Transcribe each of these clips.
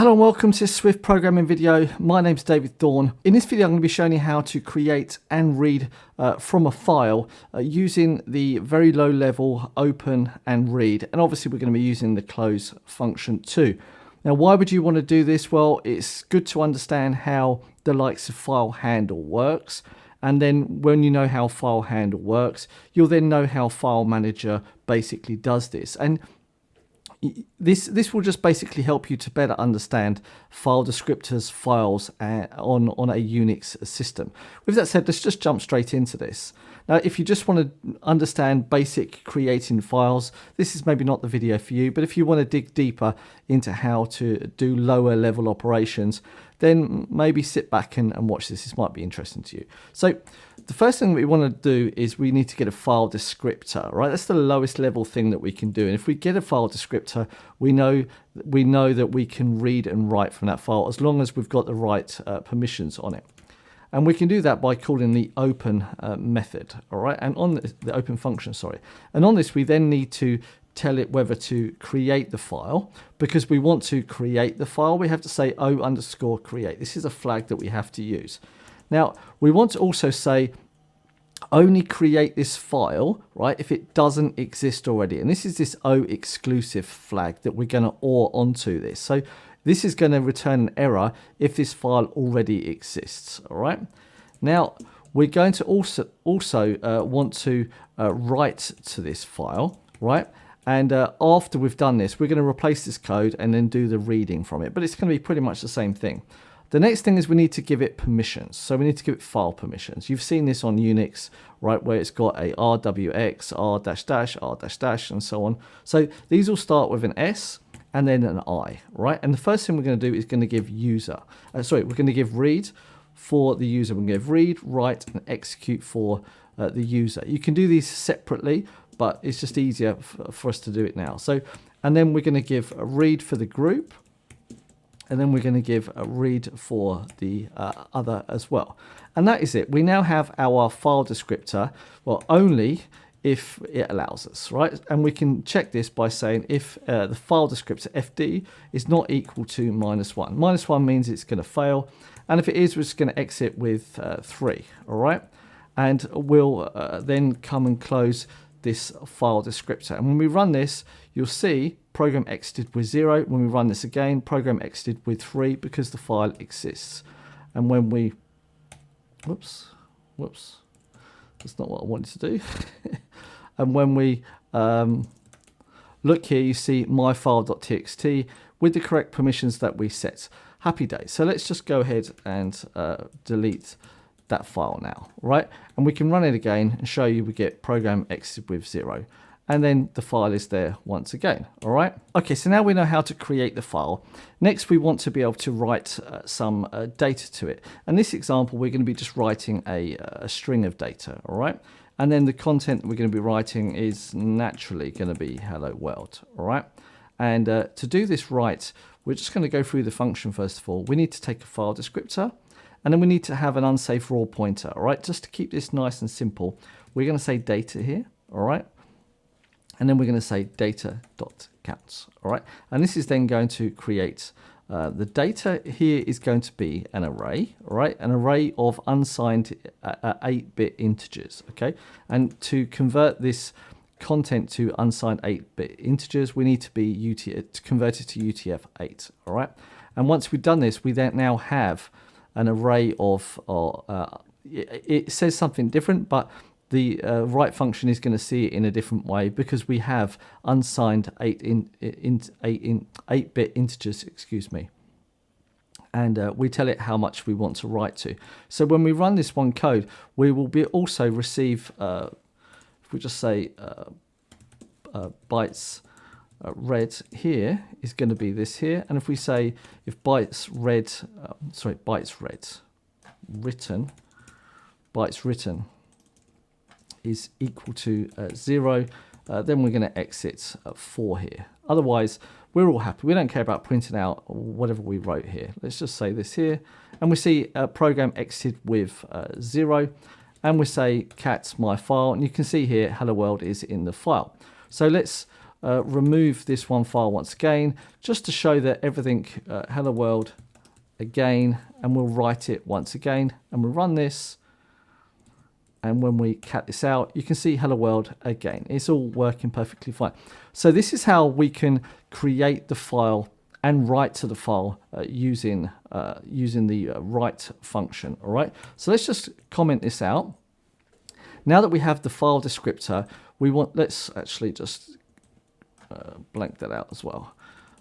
Hello and welcome to this Swift programming video. My name's David Thorne. In this video I'm going to be showing you how to create and read from a file using the very low level open and read, and obviously we're going to be using the close function too. Now why would you want to do this? Well, it's good to understand how the likes of FileHandle works, and then when you know how FileHandle works, you'll then know how FileManager basically does this. And this will just basically help you to better understand file descriptors, files on a Unix system. With that said, let's just jump straight into this. Now, if you just want to understand basic creating files, this is maybe not the video for you, but if you want to dig deeper into how to do lower level operations, then maybe sit back and watch this. This might be interesting to you. So the first thing we want to do is we need to get a file descriptor, right? That's the lowest level thing that we can do. And if we get a file descriptor, we know that we can read and write from that file as long as we've got the right permissions on it. And we can do that by calling the open method, all right? And on the open function, sorry. And on this, we then need to tell it whether to create the file. Because we want to create the file, we have to say o_create. This is a flag that we have to use. Now, we want to also say only create this file, right, if it doesn't exist already. And this is this O exclusive flag that we're going to OR onto this. So this is going to return an error if this file already exists, all right? Now, we're going to also want to write to this file, right? And after we've done this, we're going to replace this code and then do the reading from it. But it's going to be pretty much the same thing. The next thing is we need to give it permissions. So we need to give it file permissions. You've seen this on Unix, right, where it's got a rwx, r-r-, and so on. So these will start with an S and then an I, right? And the first thing we're going to do is going to give user. We're going to give read for the user. We're going to give read, write, and execute for the user. You can do these separately, but it's just easier for us to do it now. So, and then we're going to give a read for the group, and then we're going to give a read for the other as well. And that is it. We now have our file descriptor, well, only if it allows us, right? And we can check this by saying if the file descriptor FD is not equal to -1. -1 means it's going to fail. And if it is, we're just going to exit with 3, all right? And we'll then come and close this file descriptor. And when we run this, you'll see program exited with 0. When we run this again, program exited with 3 because the file exists. And when we, whoops, that's not what I wanted to do. And when we look here, you see myfile.txt with the correct permissions that we set. Happy days. So let's just go ahead and delete that file now, right? And we can run it again and show you we get program exited with 0. And then the file is there once again, all right? Okay, so now we know how to create the file. Next, we want to be able to write some data to it. And this example, we're going to be just writing a string of data, all right? And then the content we're going to be writing is naturally going to be hello world, all right? And to do this right, we're just going to go through the function first of all. We need to take a file descriptor, and then we need to have an unsafe raw pointer, all right? Just to keep this nice and simple, we're going to say data here, all right? And then we're going to say data.counts, all right? And this is then going to create the data here is going to be an array, all right? An array of unsigned 8-bit integers, okay? And to convert this content to unsigned 8-bit integers, we need to be to convert it to UTF-8, all right? And once we've done this, we then now have an array of, it says something different, but the write function is going to see it in a different way because we have unsigned 8-bit integers, excuse me. And we tell it how much we want to write to. So when we run this one code, we will also receive, if we just say bytes read here is going to be this here. And if we say if bytes written is equal to 0, then we're going to exit 4 here. Otherwise, we're all happy. We don't care about printing out whatever we wrote here. Let's just say this here. And we see a program exited with 0. And we say cat my file. And you can see here, hello world is in the file. So let's remove this one file once again, just to show that everything, hello world again, and we'll write it once again, and we'll run this. And when we cat this out, you can see hello world again. It's all working perfectly fine. So this is how we can create the file and write to the file using the write function. All right. So let's just comment this out. Now that we have the file descriptor, let's actually just blank that out as well.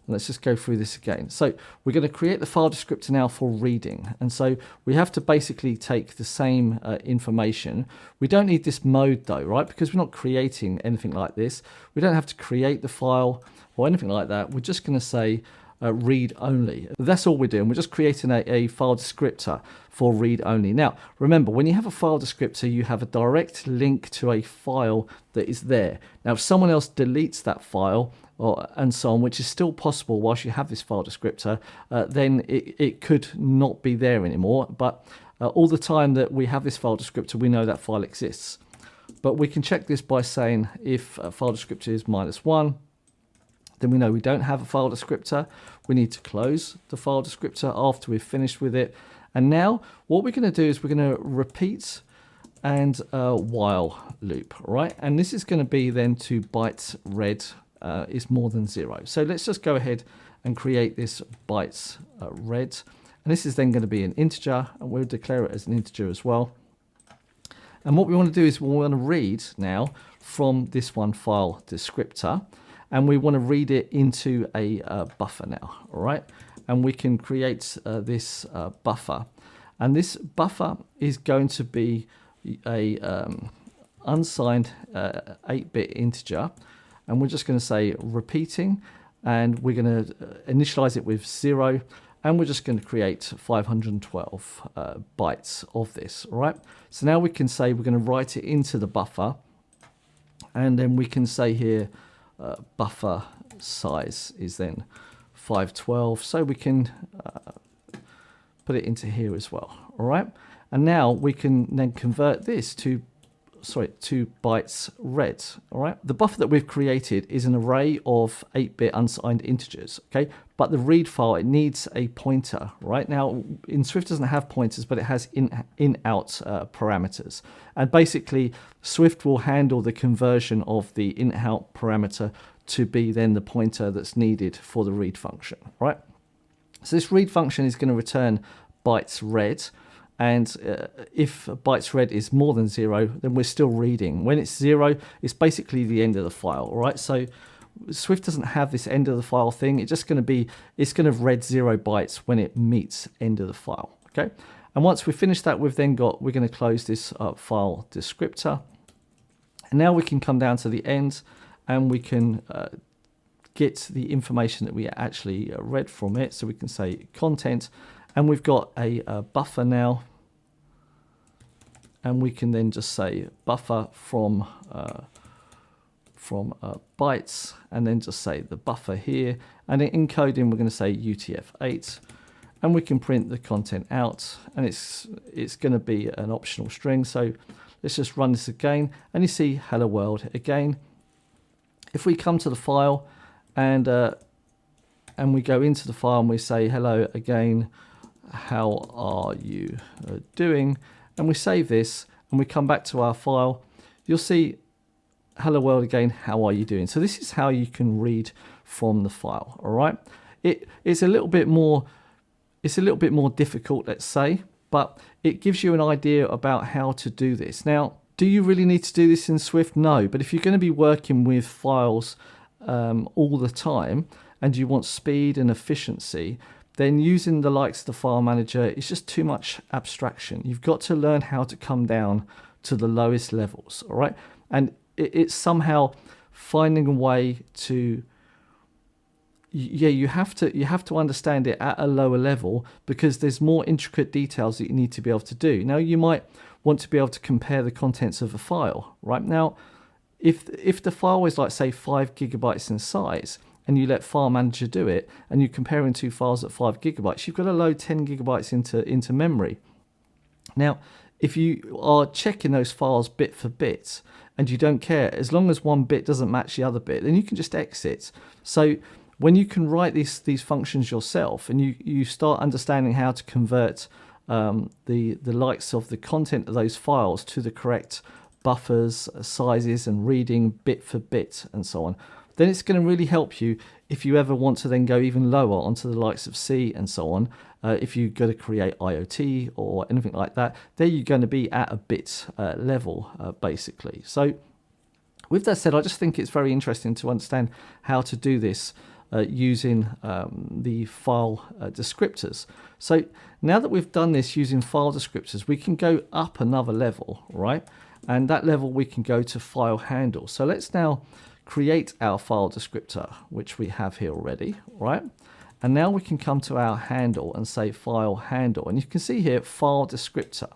Let's just go through this again. So we're going to create the file descriptor now for reading. And so we have to basically take the same information. We don't need this mode though, right? Because we're not creating anything like this. We don't have to create the file or anything like that. We're just going to say read only. That's all we're doing. We're just creating a file descriptor for read only. Now, remember, when you have a file descriptor, you have a direct link to a file that is there. Now, if someone else deletes that file, and so on, which is still possible whilst you have this file descriptor, then it could not be there anymore. But all the time that we have this file descriptor, we know that file exists. But we can check this by saying if a file descriptor is -1, then we know we don't have a file descriptor. We need to close the file descriptor after we've finished with it. And now what we're going to do is we're going to repeat and while loop, right? And this is going to be then to bytes read is more than 0. So let's just go ahead and create this bytes read. And this is then going to be an integer, and we'll declare it as an integer as well. And what we want to do is we want to read now from this one file descriptor, and we want to read it into a buffer now, all right? And we can create this buffer. And this buffer is going to be a unsigned 8-bit integer. And we're just going to say repeating, and we're going to initialize it with 0, and we're just going to create 512 bytes of this, all right? So now we can say we're going to write it into the buffer, and then we can say here buffer size is then 512, so we can put it into here as well, all right? And now we can then convert this to bytes read, all right? The buffer that we've created is an array of 8-bit unsigned integers, okay? But the read file, it needs a pointer, right? Now, Swift doesn't have pointers, but it has in-out parameters. And basically, Swift will handle the conversion of the in-out parameter to be then the pointer that's needed for the read function, right? So this read function is going to return bytes read. And if bytes read is more than 0, then we're still reading. When it's 0, it's basically the end of the file, all right? So Swift doesn't have this end of the file thing. It's just going to be, it's going to read 0 bytes when it meets end of the file, okay? And once we finish that, we're going to close this file descriptor. And now we can come down to the end, and we can get the information that we actually read from it. So we can say content. And we've got a buffer now, and we can then just say buffer from bytes, and then just say the buffer here. And in encoding, we're going to say UTF-8, and we can print the content out, and it's going to be an optional string. So let's just run this again, and you see hello world again. If we come to the file and we go into the file and we say hello again, how are you doing, and we save this and we come back to our file, you'll see hello world again, how are you doing? So this is how you can read from the file, all right? It's a little bit more difficult, let's say, but it gives you an idea about how to do this. Now, do you really need to do this in Swift? No, but if you're going to be working with files all the time and you want speed and efficiency, then using the likes of the FileManager is just too much abstraction. You've got to learn how to come down to the lowest levels, all right? And it's somehow finding a way to, you have to understand it at a lower level, because there's more intricate details that you need to be able to do. Now, you might want to be able to compare the contents of a file, right? Now, if the file is like, say, 5 gigabytes in size, and you let FileManager do it, and you're comparing two files at 5 gigabytes, you've got to load 10 gigabytes into memory. Now, if you are checking those files bit for bit and you don't care, as long as one bit doesn't match the other bit, then you can just exit. So when you can write these functions yourself and you start understanding how to convert the likes of the content of those files to the correct buffers, sizes, and reading bit for bit and so on, then it's going to really help you if you ever want to then go even lower onto the likes of C and so on. If you go to create IoT or anything like that, there you're going to be at a bit level, basically. So with that said, I just think it's very interesting to understand how to do this using the file descriptors. So now that we've done this using file descriptors, we can go up another level, right? And that level we can go to file handle. So let's now create our file descriptor, which we have here already, right? And now we can come to our handle and say file handle. And you can see here file descriptor.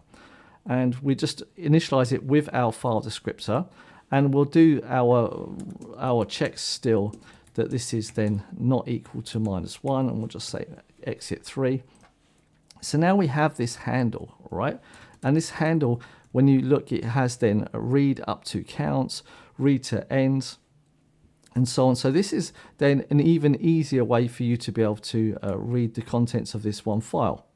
And we just initialize it with our file descriptor. And we'll do our checks still that this is then not equal to -1. And we'll just say exit 3. So now we have this handle, right? And this handle, when you look, it has then a read up to counts, read to ends, and so on. So this is then an even easier way for you to be able to read the contents of this one file.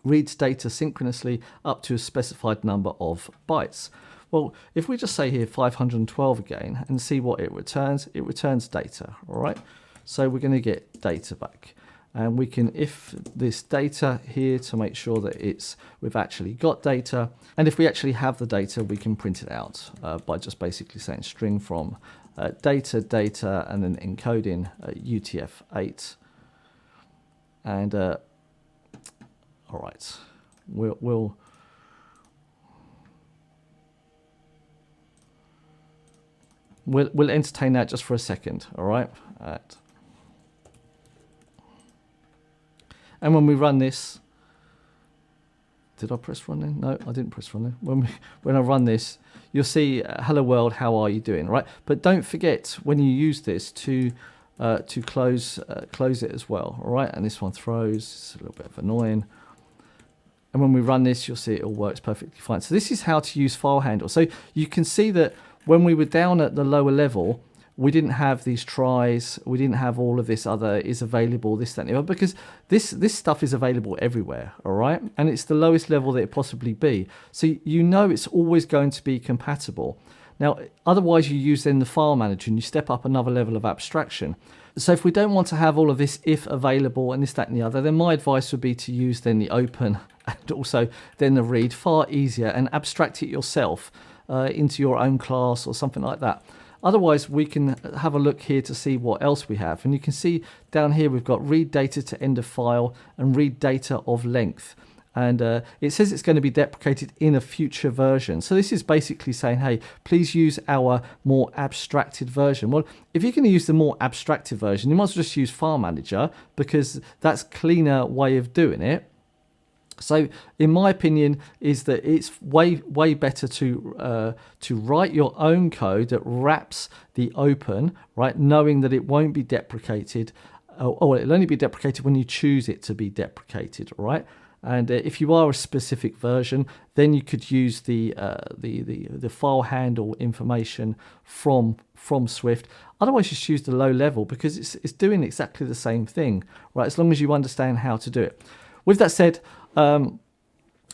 Reads data synchronously up to a specified number of bytes. Well, if we just say here 512 again and see what it returns data, all right? So we're going to get data back. And we can if this data here to make sure that we've actually got data. And if we actually have the data, we can print it out by just basically saying string from data, and then encoding UTF-8. And all right, we'll entertain that just for a second, all right? And when we run this, did I press run then? No, I didn't press run then. When I run this, you'll see, hello world, how are you doing, right? But don't forget when you use this to close it as well, all right? And this one throws, it's a little bit of annoying. And when we run this, you'll see it all works perfectly fine. So this is how to use file handle. So you can see that when we were down at the lower level, we didn't have these tries, we didn't have all of this other is available, this, that, and the other, because this stuff is available everywhere, all right? And it's the lowest level that it possibly be. So you know it's always going to be compatible. Now, otherwise you use then the file manager and you step up another level of abstraction. So if we don't want to have all of this if available and this, that, and the other, then my advice would be to use then the open and also then the read, far easier, and abstract it yourself into your own class or something like that. Otherwise, we can have a look here to see what else we have. And you can see down here we've got read data to end of file and read data of length. And it says it's going to be deprecated in a future version. So this is basically saying, hey, please use our more abstracted version. Well, if you're going to use the more abstracted version, you might as well just use FileManager because that's a cleaner way of doing it. So, in my opinion, is that it's way better to write your own code that wraps the open, right, knowing that it won't be deprecated, or it'll only be deprecated when you choose it to be deprecated, right? And if you are a specific version, then you could use the file handle information from Swift. Otherwise, just use the low level because it's doing exactly the same thing, right? As long as you understand how to do it. With that said, I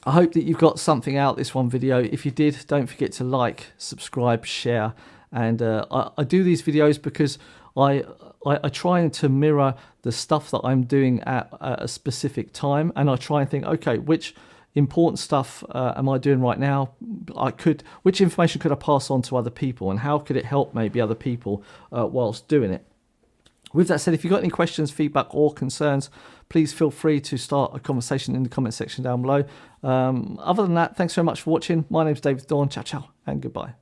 hope that you've got something out this one video. If you did, don't forget to like, subscribe, share. And I do these videos because I try to mirror the stuff that I'm doing at a specific time. And I try and think, okay, which important stuff am I doing right now? Which information could I pass on to other people? And how could it help maybe other people whilst doing it? With that said, if you've got any questions, feedback or concerns, please feel free to start a conversation in the comment section down below. Other than that, thanks very much for watching. My name's David Dawn. Ciao, ciao, and goodbye.